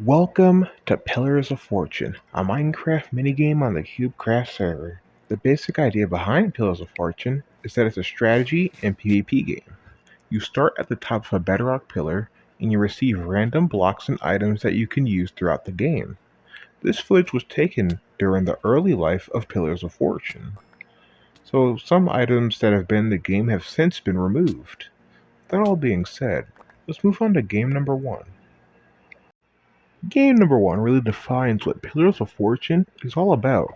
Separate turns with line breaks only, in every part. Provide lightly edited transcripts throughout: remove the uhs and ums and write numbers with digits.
Welcome to Pillars of Fortune, a Minecraft minigame on the CubeCraft server. The basic idea behind Pillars of Fortune is that it's a strategy and PvP game. You start at the top of a bedrock pillar, and you receive random blocks and items that you can use throughout the game. This footage was taken during the early life of Pillars of Fortune, so some items that have been in the game have since been removed. That all being said, let's move on to game number 1. Game number 1 really defines what Pillars of Fortune is all about.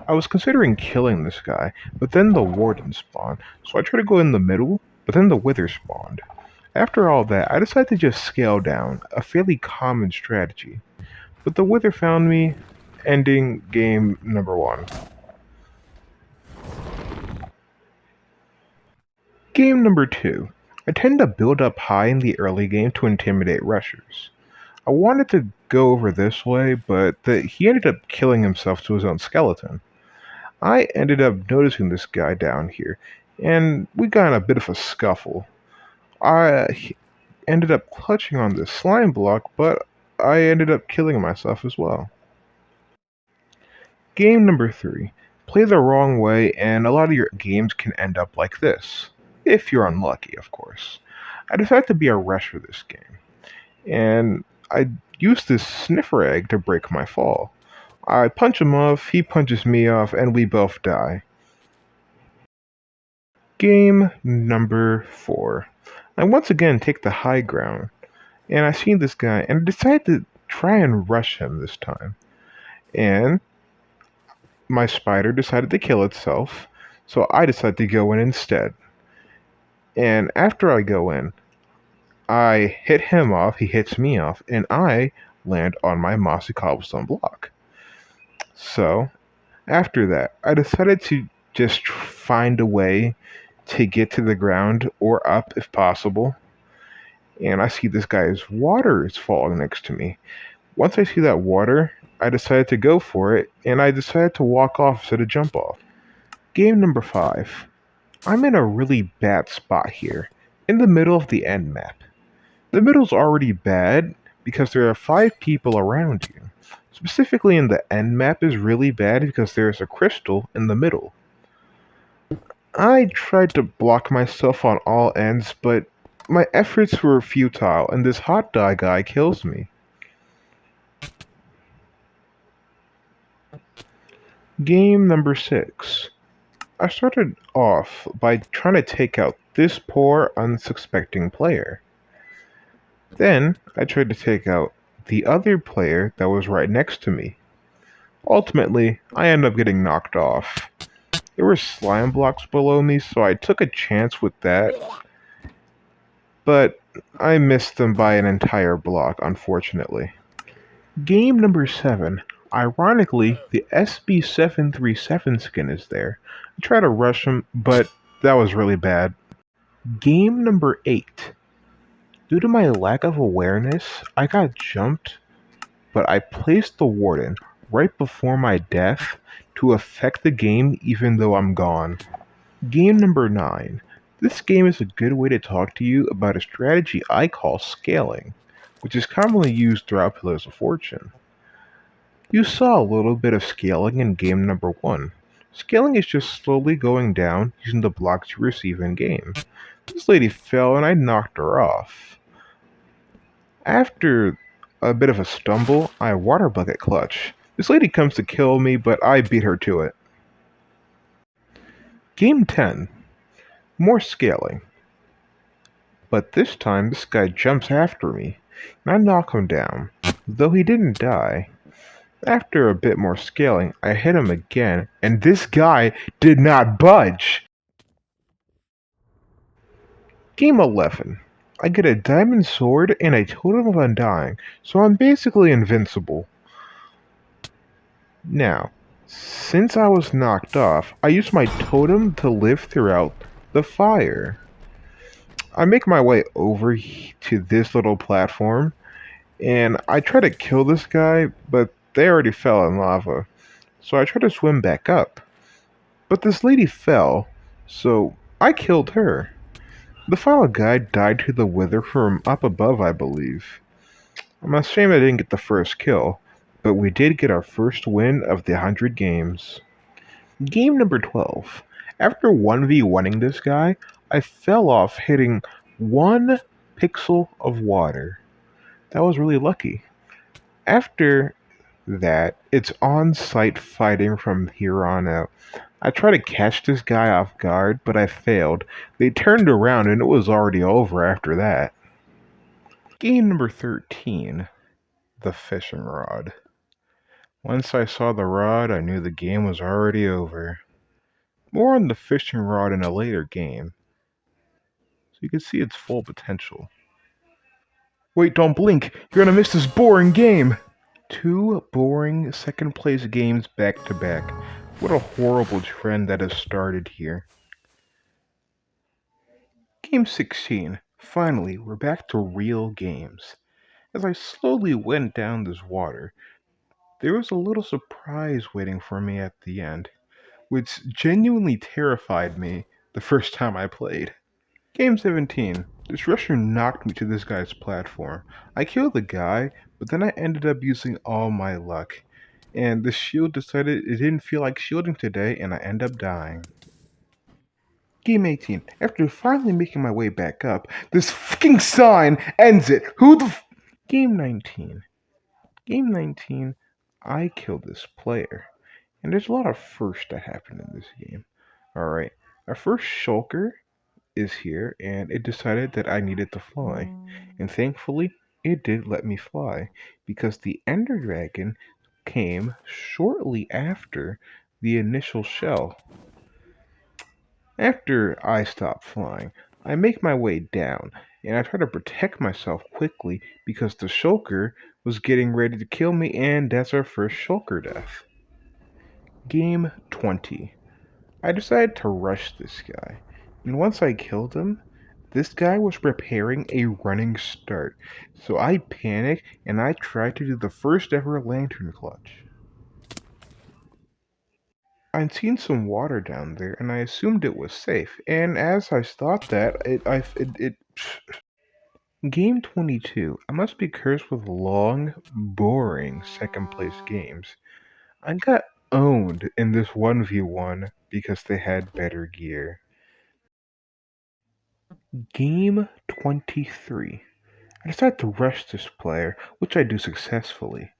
I was considering killing this guy, but then the Warden spawned, so I tried to go in the middle, but then the Wither spawned. After all that, I decided to just scale down, a fairly common strategy. But the Wither found me, ending game number 1. Game number 2. I tend to build up high in the early game to intimidate rushers. I wanted to go over this way, but he ended up killing himself to his own skeleton. I ended up noticing this guy down here, and we got in a bit of a scuffle. I ended up clutching on this slime block, but I ended up killing myself as well. Game number 3. Play the wrong way, and a lot of your games can end up like this. If you're unlucky, of course. I decided to be a rusher this game, and I used this sniffer egg to break my fall. I punch him off, he punches me off, and we both die. Game number 4. I once again take the high ground, and I see this guy, and I decide to try and rush him this time. And my spider decided to kill itself, so I decided to go in instead. And after I go in, I hit him off, he hits me off, and I land on my mossy cobblestone block. So, after that, I decided to just find a way to get to the ground or up if possible. And I see this guy's water is falling next to me. Once I see that water, I decided to go for it, and I decided to walk off instead of jump off. Game number 5. I'm in a really bad spot here, in the middle of the end map. The middle's already bad because there are 5 people around you. Specifically in the end map is really bad because there's a crystal in the middle. I tried to block myself on all ends, but my efforts were futile, and this hot dog guy kills me. Game number 6. I started off by trying to take out this poor, unsuspecting player. Then, I tried to take out the other player that was right next to me. Ultimately, I ended up getting knocked off. There were slime blocks below me, so I took a chance with that. But I missed them by an entire block, unfortunately. Game number 7. Ironically, the SB737 skin is there. I tried to rush him, but that was really bad. Game number 8. Due to my lack of awareness, I got jumped, but I placed the warden right before my death to affect the game even though I'm gone. Game number 9. This game is a good way to talk to you about a strategy I call scaling, which is commonly used throughout Pillars of Fortune. You saw a little bit of scaling in game number 1. Scaling is just slowly going down using the blocks you receive in game. This lady fell and I knocked her off. After a bit of a stumble, I water bucket clutch. This lady comes to kill me, but I beat her to it. Game 10. More scaling. But this time, this guy jumps after me, and I knock him down, though he didn't die. After a bit more scaling, I hit him again, and this guy did not budge. Game 11. I get a diamond sword and a totem of undying, so I'm basically invincible. Now, since I was knocked off, I use my totem to live throughout the fire. I make my way over to this little platform, and I try to kill this guy, but they already fell in lava. So I try to swim back up. But this lady fell, so I killed her. The final guy died to the wither from up above, I believe. I'm ashamed I didn't get the first kill, but we did get our first win of the 100 games. Game number 12. After 1v1ing this guy, I fell off hitting 1 pixel of water. That was really lucky. After that, it's on-site fighting from here on out. I tried to catch this guy off guard, but I failed. They turned around and it was already over after that. Game number 13. The fishing rod. Once I saw the rod, I knew the game was already over. More on the fishing rod in a later game, so you can see its full potential. Wait, don't blink! You're gonna miss this boring game! 2 boring second place games back to back. What a horrible trend that has started here. Game 16. Finally, we're back to real games. As I slowly went down this water, there was a little surprise waiting for me at the end, which genuinely terrified me the first time I played. Game 17. This rusher knocked me to this guy's platform. I killed the guy, but then I ended up using all my luck. And the shield decided it didn't feel like shielding today, and I end up dying. Game 18. After finally making my way back up, this fucking sign ends it. Game 19. Game 19, I killed this player. And there's a lot of firsts that happen in this game. Alright, our first shulker is here, and it decided that I needed to fly. And thankfully, it did let me fly, because the Ender Dragon came shortly after the initial shell. After I stop flying, I make my way down, and I try to protect myself quickly because the shulker was getting ready to kill me, and that's our first shulker death. Game 20. I decided to rush this guy, and once I killed him, this guy was preparing a running start, so I panicked and I tried to do the first ever lantern clutch. I'd seen some water down there, and I assumed it was safe. And as I thought that, Game 22. I must be cursed with long, boring second place games. I got owned in this 1v1 because they had better gear. Game 23. I decide to rush this player, which I do successfully.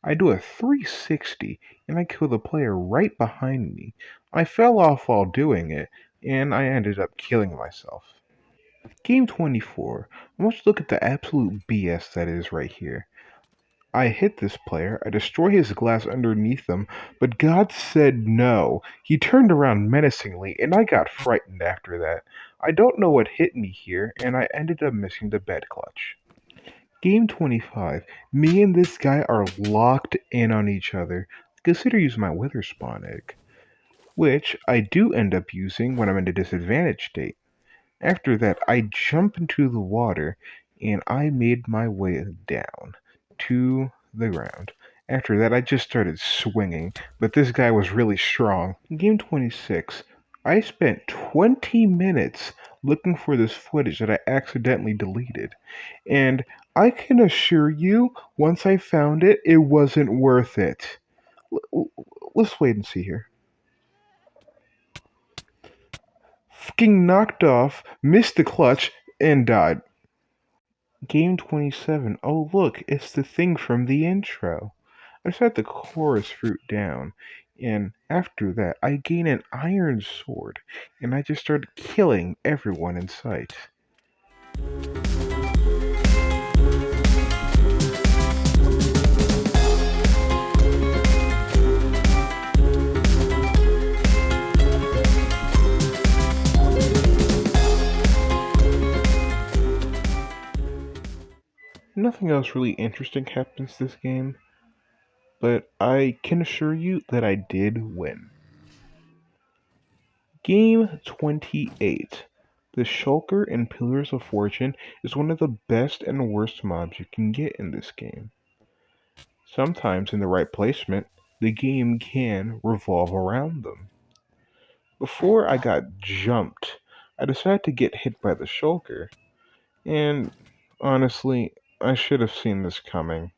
I do a 360 and I kill the player right behind me. I fell off while doing it, and I ended up killing myself. Game 24. I want you to look at the absolute BS that is right here. I hit this player, I destroy his glass underneath him, but God said no. He turned around menacingly, and I got frightened after that. I don't know what hit me here, and I ended up missing the bed clutch. Game 25. Me and this guy are locked in on each other. Consider using my Wither Spawn egg, which I do end up using when I'm in a disadvantaged state. After that, I jump into the water and I made my way down to the ground. After that, I just started swinging, but this guy was really strong. Game 26. I spent 20 minutes looking for this footage that I accidentally deleted. And I can assure you, once I found it, it wasn't worth it. Let's wait and see here. Fucking knocked off, missed the clutch, and died. Game 27. Oh, look, it's the thing from the intro. I set the chorus fruit down, and after that, I gain an iron sword, and I just started killing everyone in sight. Nothing else really interesting happens this game, but I can assure you that I did win. Game 28. The Shulker in Pillars of Fortune is one of the best and worst mobs you can get in this game. Sometimes, in the right placement, the game can revolve around them. Before I got jumped, I decided to get hit by the Shulker, and honestly, I should have seen this coming.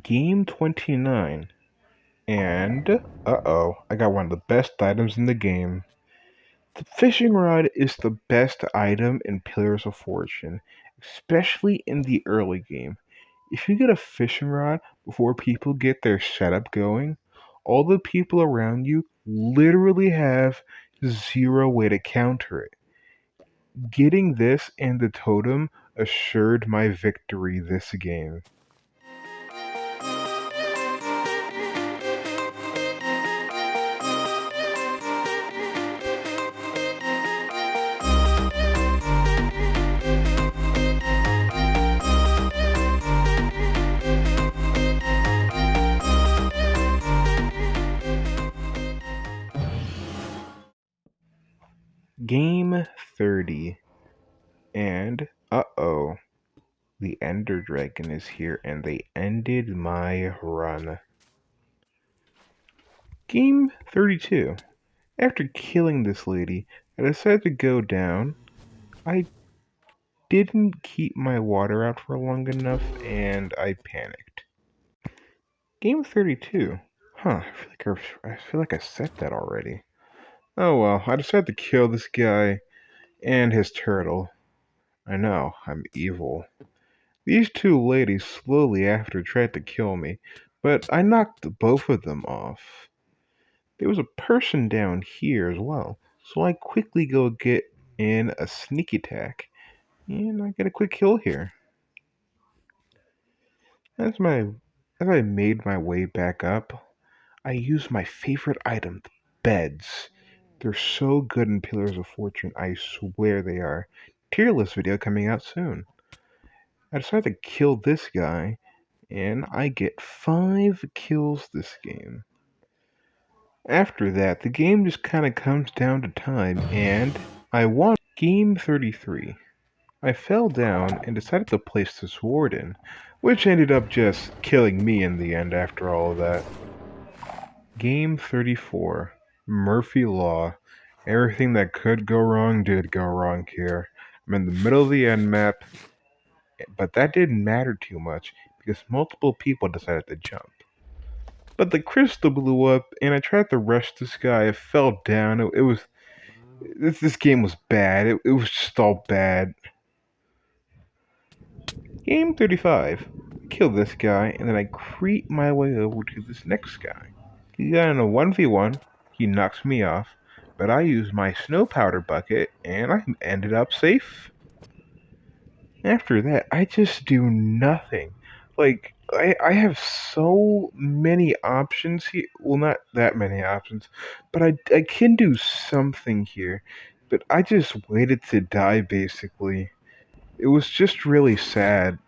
Game 29. And, uh-oh, I got one of the best items in the game. The fishing rod is the best item in Pillars of Fortune, especially in the early game. If you get a fishing rod before people get their setup going, all the people around you literally have zero way to counter it. Getting this and the totem assured my victory this game. Game 30. And, uh-oh, the Ender Dragon is here and they ended my run. Game 32. After killing this lady, I decided to go down. I didn't keep my water out for long enough and I panicked. Game 32. Huh, I feel like I said that already. Oh well, I decided to kill this guy and his turtle. I know, I'm evil. These two ladies slowly after tried to kill me, but I knocked both of them off. There was a person down here as well, so I quickly go get in a sneak attack, and I get a quick kill here. As my as I made my way back up, I used my favorite item, the beds. They're so good in Pillars of Fortune, I swear they are. Tier list video coming out soon. I decided to kill this guy, and I get 5 kills this game. After that, the game just kind of comes down to time, and I won Game 33. I fell down and decided to place this warden, which ended up just killing me in the end after all of that. Game 34. Murphy Law. Everything that could go wrong did go wrong here. I'm in the middle of the end map, but that didn't matter too much because multiple people decided to jump. But the crystal blew up, and I tried to rush this guy. I fell down. It was this game was bad. It was just all bad. Game 35. Kill this guy, and then I creep my way over to this next guy. He got in a 1v1. He knocks me off, but I used my snow powder bucket, and I ended up safe. After that, I just do nothing. Like, I have so many options here. Well, not that many options, but I can do something here. But I just waited to die, basically. It was just really sad.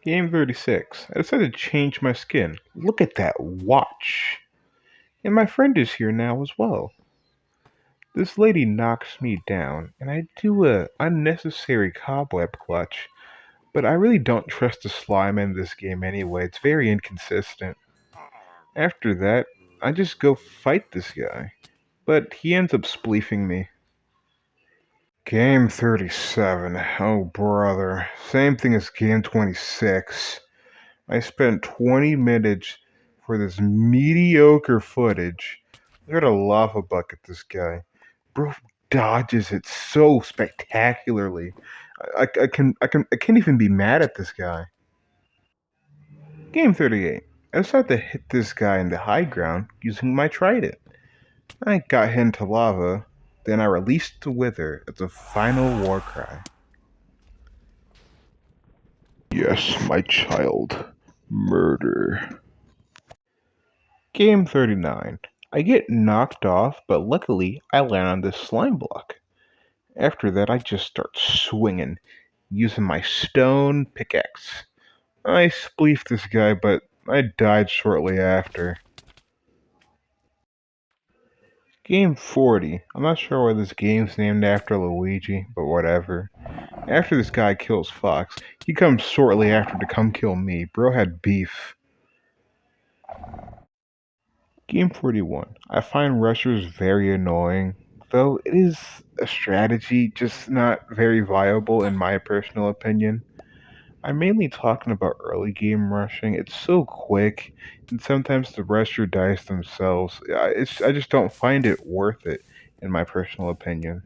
Game 36. I decided to change my skin. Look at that watch. And my friend is here now as well. This lady knocks me down, and I do a unnecessary cobweb clutch. But I really don't trust the slime in this game anyway. It's very inconsistent. After that, I just go fight this guy. But he ends up spleefing me. Game 37. Oh, brother. Same thing as game 26. I spent 20 minutes for this mediocre footage. Look at a lava bucket, this guy. Bro dodges it so spectacularly. I can't even be mad at this guy. Game 38. I decided to hit this guy in the high ground using my trident. I got hit into lava, then I released the Wither as a final war cry. Yes, my child. Murder. Game 39. I get knocked off, but luckily I land on this slime block. After that, I just start swinging, using my stone pickaxe. I spleefed this guy, but I died shortly after. Game 40. I'm not sure why this game's named after Luigi, but whatever. After this guy kills Fox, he comes shortly after to come kill me. Bro had beef. Game 41. I find rushers very annoying. though it is a strategy, just not very viable in my personal opinion. I'm mainly talking about early game rushing. It's so quick, and sometimes the rusher dies themselves. I just don't find it worth it, in my personal opinion.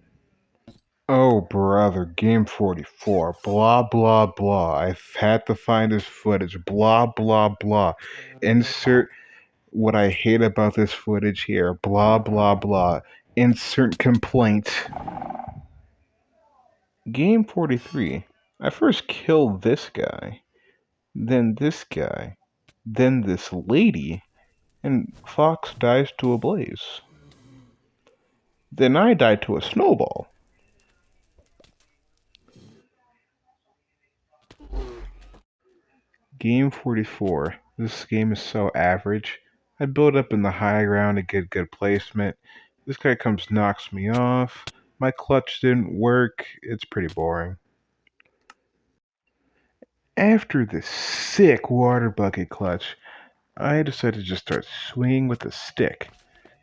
Oh, brother, game 44. Blah, blah, blah. I've had to find this footage. Blah, blah, blah. Insert what I hate about this footage here. Blah, blah, blah. Insert complaint. Game 43. I first kill this guy, then this guy, then this lady, and Fox dies to a blaze. Then I die to a snowball. Game 44. This game is so average. I build up in the high ground to get good placement. This guy comes knocks me off. My clutch didn't work. It's pretty boring. After the sick water bucket clutch, I decided to just start swinging with a stick.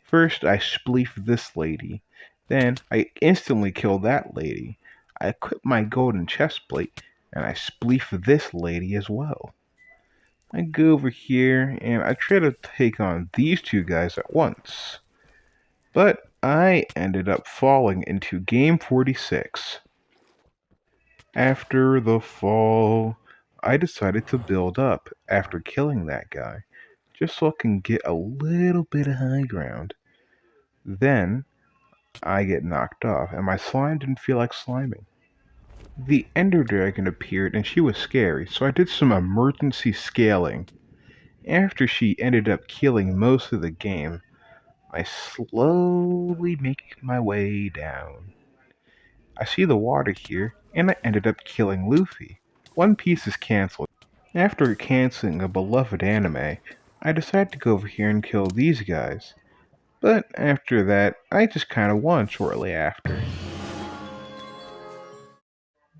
First, I spleef this lady. Then, I instantly kill that lady. I equip my golden chest plate, and I spleef this lady as well. I go over here, and I try to take on these two guys at once. But I ended up falling into game 46. After the fall, I decided to build up after killing that guy, just so I can get a little bit of high ground. Then I get knocked off, and my slime didn't feel like sliming. The Ender Dragon appeared, and she was scary, so I did some emergency scaling. After she ended up killing most of the game, I slowly make my way down. I see the water here, and I ended up killing Luffy. One Piece is cancelled. After canceling a beloved anime, I decided to go over here and kill these guys. But after that, I just kinda won shortly after.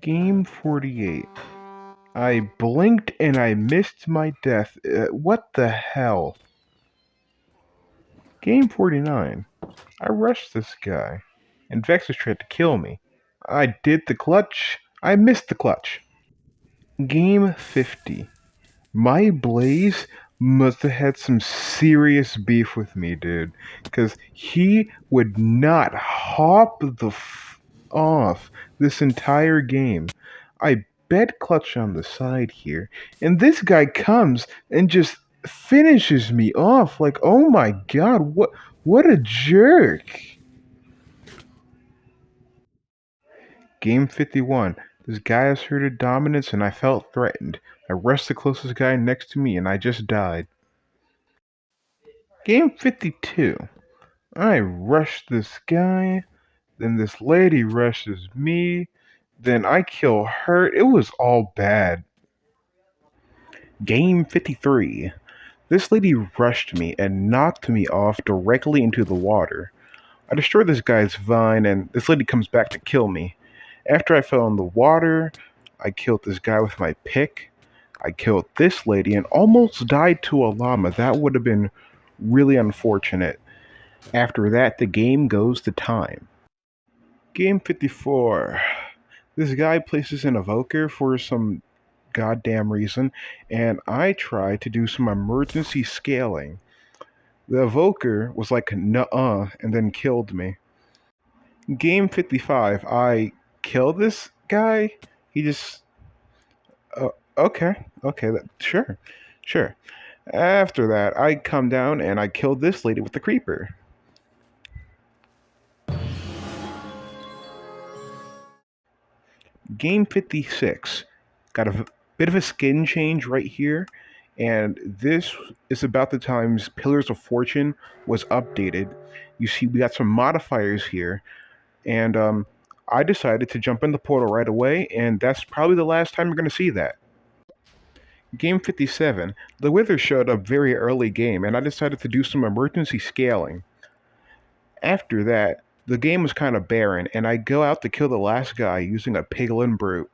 Game 48. I blinked and I missed my death. What the hell? Game 49. I rushed this guy, and Vexus tried to kill me. I did the clutch. I missed the clutch. Game 50. My Blaze must have had some serious beef with me, dude. Because he would not hop the off this entire game. I bet clutch on the side here, and this guy comes and just finishes me off. Like, oh my god, what a jerk. Game 51. This guy asserted dominance and I felt threatened. I rushed the closest guy next to me and I just died. Game 52. I rushed this guy, then this lady rushes me, then I kill her. It was all bad. Game 53. This lady rushed me and knocked me off directly into the water. I destroy this guy's vine and this lady comes back to kill me. After I fell in the water, I killed this guy with my pick. I killed this lady and almost died to a llama. That would have been really unfortunate. After that, the game goes to time. Game 54. This guy places an evoker for some goddamn reason, and I try to do some emergency scaling. The evoker was like, nuh-uh, and then killed me. Game 55, I kill this guy. He just, okay, sure, sure. After that, I come down and I kill this lady with the creeper. Game 56, got a bit of a skin change right here, and this is about the times Pillars of Fortune was updated. You see, we got some modifiers here, and I decided to jump in the portal right away, and that's probably the last time you're going to see that. Game 57, the Wither showed up very early game, and I decided to do some emergency scaling. After that, the game was kind of barren, and I go out to kill the last guy using a Piglin Brute.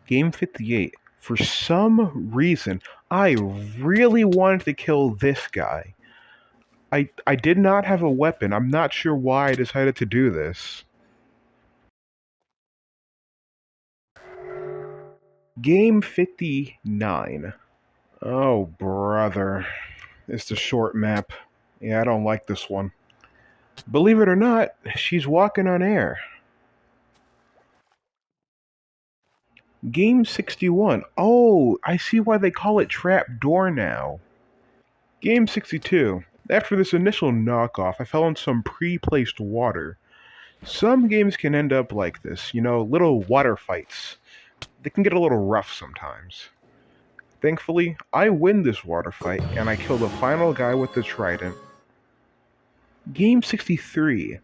Game 58. For some reason, I really wanted to kill this guy. I did not have a weapon. I'm not sure why I decided to do this. Game 59. Oh, brother. It's the short map. Yeah, I don't like this one. Believe it or not, she's walking on air. Game 61. Oh, I see why they call it Trapdoor now. Game 62. After this initial knockoff, I fell in some pre-placed water. Some games can end up like this, little water fights. They can get a little rough sometimes. Thankfully, I win this water fight, and I kill the final guy with the trident. Game 63.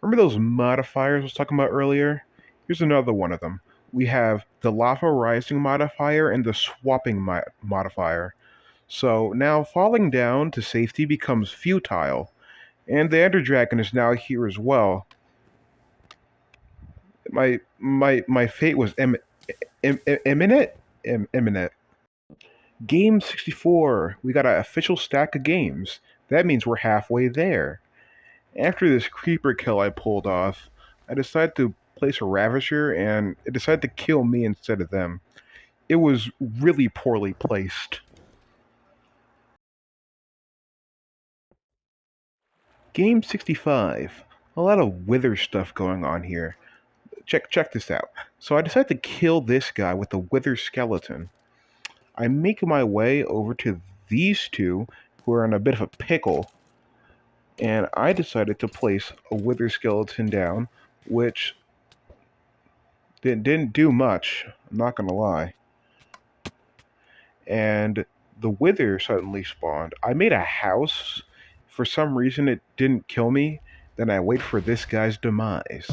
Remember those modifiers I was talking about earlier? Here's another one of them. We have the lava rising modifier and the swapping modifier. So now falling down to safety becomes futile, and the Ender Dragon is now here as well. My fate was imminent. Imminent. Game 64. We got an official stack of games. That means we're halfway there. After this creeper kill I pulled off, I decided to place a Ravisher, and it decided to kill me instead of them. It was really poorly placed. Game 65. A lot of Wither stuff going on here. Check this out. So I decided to kill this guy with the Wither skeleton. I make my way over to these two who are in a bit of a pickle, and I decided to place a Wither skeleton down, which didn't do much, I'm not gonna lie. And the Wither suddenly spawned. I made a house. For some reason it didn't kill me. Then I wait for this guy's demise.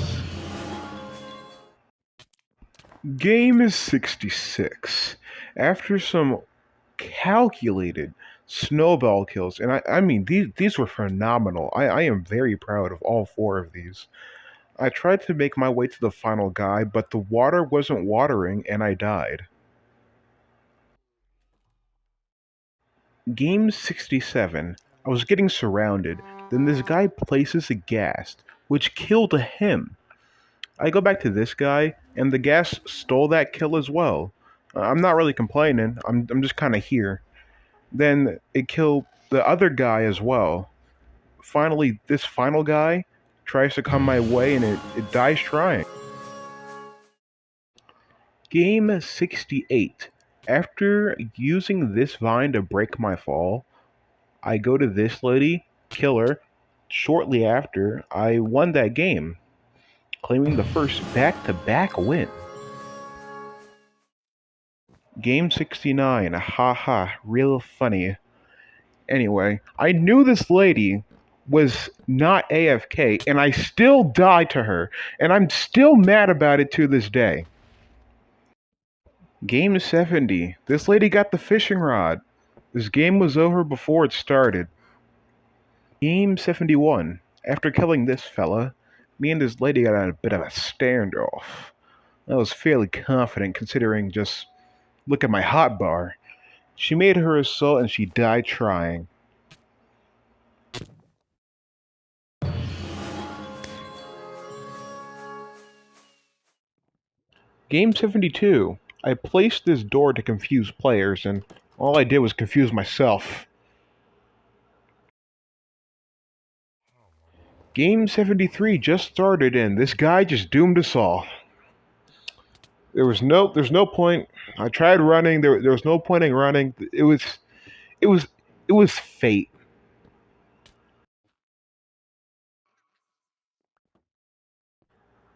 Game is 66. After some calculated snowball kills, and I mean these were phenomenal. I am very proud of all four of these. I tried to make my way to the final guy, but the water wasn't watering and I died. Game 67. I was getting surrounded. Then this guy places a ghast, which killed him. I go back to this guy, and the ghast stole that kill as well. I'm not really complaining. I'm just kind of here. Then it killed the other guy as well. Finally, this final guy tries to come my way, and it dies trying. Game 68. After using this vine to break my fall, I go to this lady, kill her. Shortly after, I won that game, claiming the first back-to-back win. Game 69. Haha, real funny. Anyway, I knew this lady was not AFK, and I still died to her, and I'm still mad about it to this day. Game 70. This lady got the fishing rod. This game was over before it started. Game 71. After killing this fella, me and this lady got a bit of a standoff. I was fairly confident considering just look at my hotbar. She made her assault and she died trying. Game 72. I placed this door to confuse players, and all I did was confuse myself. Game 73 just started, and this guy just doomed us all. There's no point. I tried running. There was no point in running. It was fate.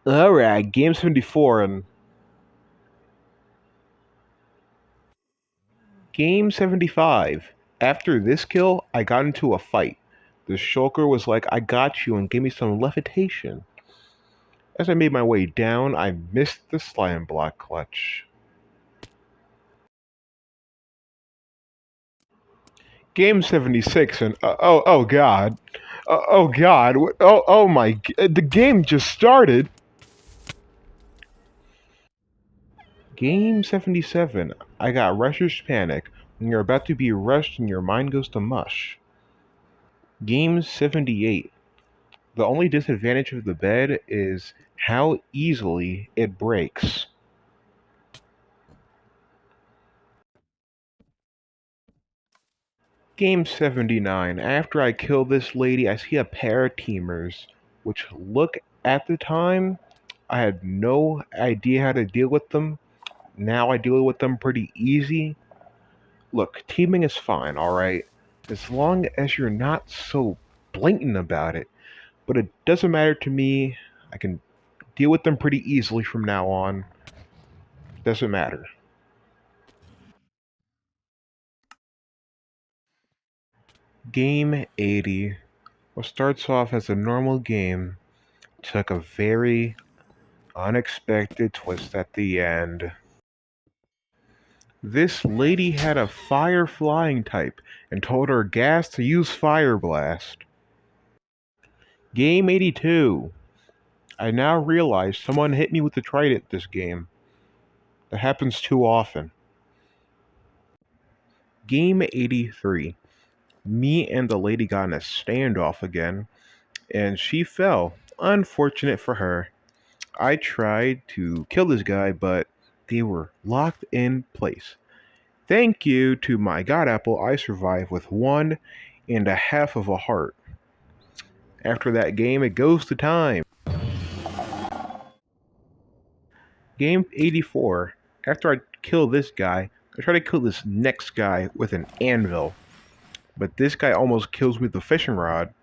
All right, game 74 and game 75. After this kill, I got into a fight. The shulker was like, "I got you," and gave me some levitation. As I made my way down, I missed the slime block clutch. Game 76 and oh god. Oh god. Oh my the game just started. Game 77. I got Rusher's Panic. and you're about to be rushed and your mind goes to mush. Game 78. The only disadvantage of the bed is how easily it breaks. Game 79. After I kill this lady, I see a pair of teamers, which look at the time, I had no idea how to deal with them. Now I deal with them pretty easy. Look, teaming is fine, alright? As long as you're not so blatant about it. But it doesn't matter to me. I can deal with them pretty easily from now on. Doesn't matter. Game 80. What starts off as a normal game took a very unexpected twist at the end. This lady had a fire flying type and told her gas to use Fire Blast. Game 82. I now realize someone hit me with the trident this game. That happens too often. Game 83. Me and the lady got in a standoff again, and she fell. Unfortunate for her. I tried to kill this guy, but they were locked in place. Thank you to my God Apple, I survived with 1.5 of a heart. After that game, it goes to time. Game 84. After I kill this guy, I try to kill this next guy with an anvil. But this guy almost kills me with a fishing rod.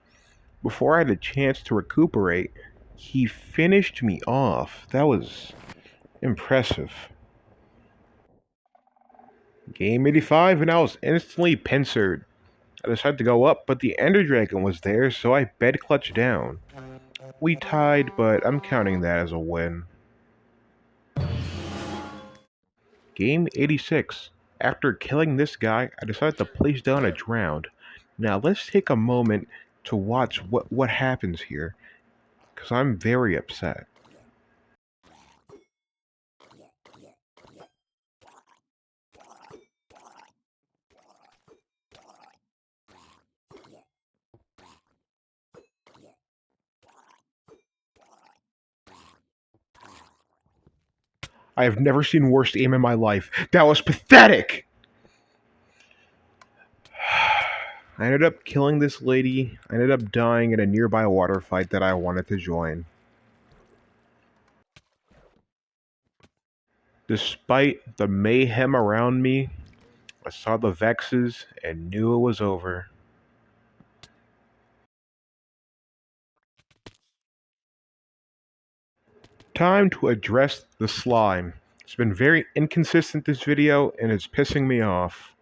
Before I had a chance to recuperate, he finished me off. That was impressive. Game 85, and I was instantly pincered. I decided to go up, but the Ender Dragon was there, so I bed clutched down. We tied, but I'm counting that as a win. Game 86. After killing this guy, I decided to place down a drowned. Now let's take a moment to watch what happens here, because I'm very upset. I have never seen worse aim in my life. That was pathetic! I ended up killing this lady. I ended up dying in a nearby water fight that I wanted to join. Despite the mayhem around me, I saw the Vexes and knew it was over. Time to address the slime. It's been very inconsistent this video and it's pissing me off.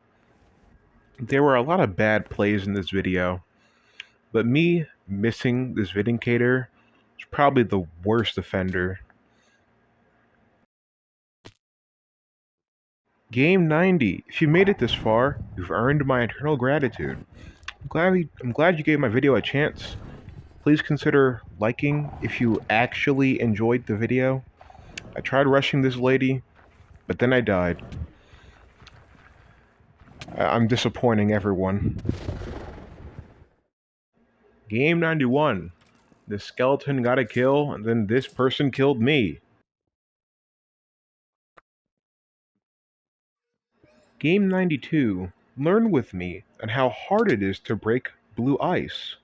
There were a lot of bad plays in this video, but me missing this Vindicator is probably the worst offender. Game 90. If you made it this far, you've earned my eternal gratitude. I'm glad you gave my video a chance. Please consider liking if you actually enjoyed the video. I tried rushing this lady, but then I died. I'm disappointing everyone. Game 91. This skeleton got a kill, and then this person killed me. Game 92. Learn with me on how hard it is to break blue ice.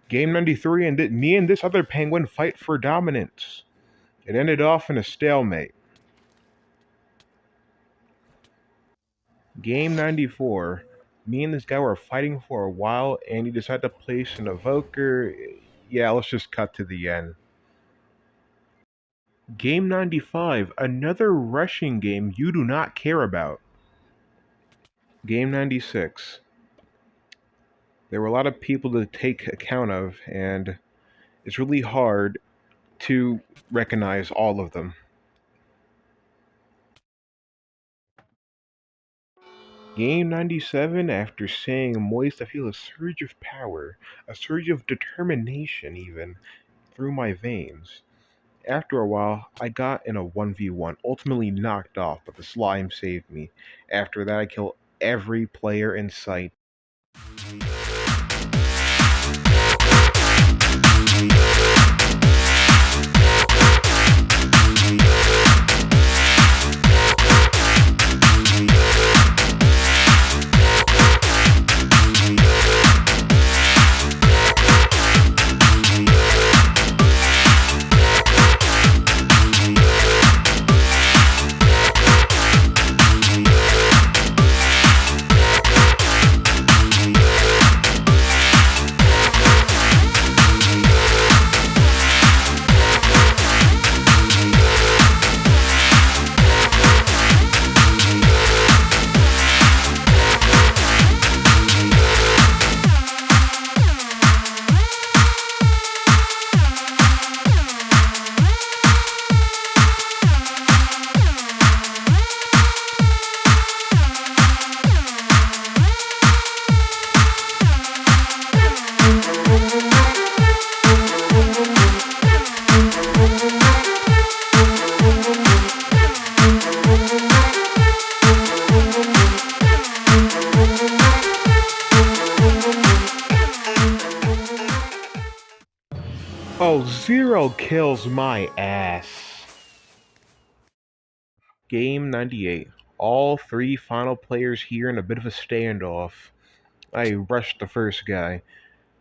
Game 93, and me and this other penguin fight for dominance. It ended off in a stalemate. Game 94. Me and this guy were fighting for a while, and he decided to place an evoker. Yeah, let's just cut to the end. Game 95. Another rushing game you do not care about. Game 96. There were a lot of people to take account of, and it's really hard to recognize all of them. Game 97, after saying moist, I feel a surge of power, a surge of determination even, through my veins. After a while, I got in a 1v1, ultimately knocked off, but the slime saved me. After that, I killed every player in sight. Oh, zero kills my ass. Game 98. All three final players here in a bit of a standoff. I rushed the first guy.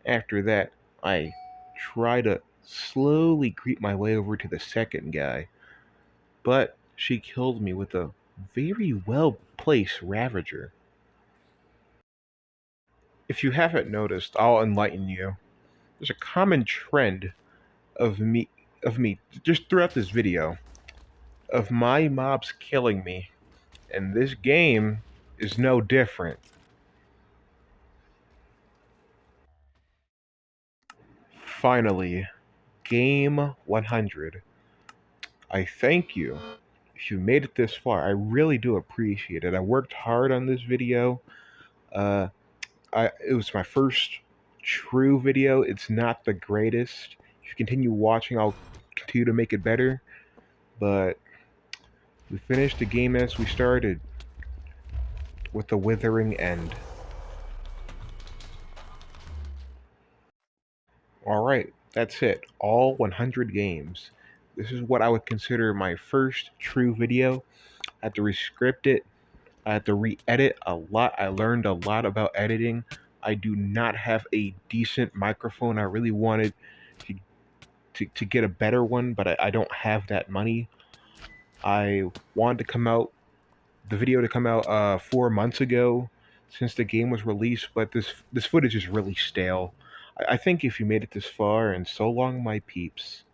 After that, I try to slowly creep my way over to the second guy. But she killed me with a very well placed Ravager. If you haven't noticed, I'll enlighten you. There's a common trend of me just throughout this video of my mobs killing me, and this game is no different. Finally, game 100. I thank you. If you made it this far, I really do appreciate it. I worked hard on this video. Uh, it was my first true video. It's not the greatest. If you continue watching, I'll continue to make it better. But we finished the game as we started, with the withering end. Alright, that's it. All 100 games. This is what I would consider my first true video. I had to rescript it. I had to re-edit a lot. I learned a lot about editing. I do not have a decent microphone. I really wanted to get a better one, but I don't have that money. I wanted the video to come out 4 months ago since the game was released, but this footage is really stale. I think if you made it this far, and so long, my peeps.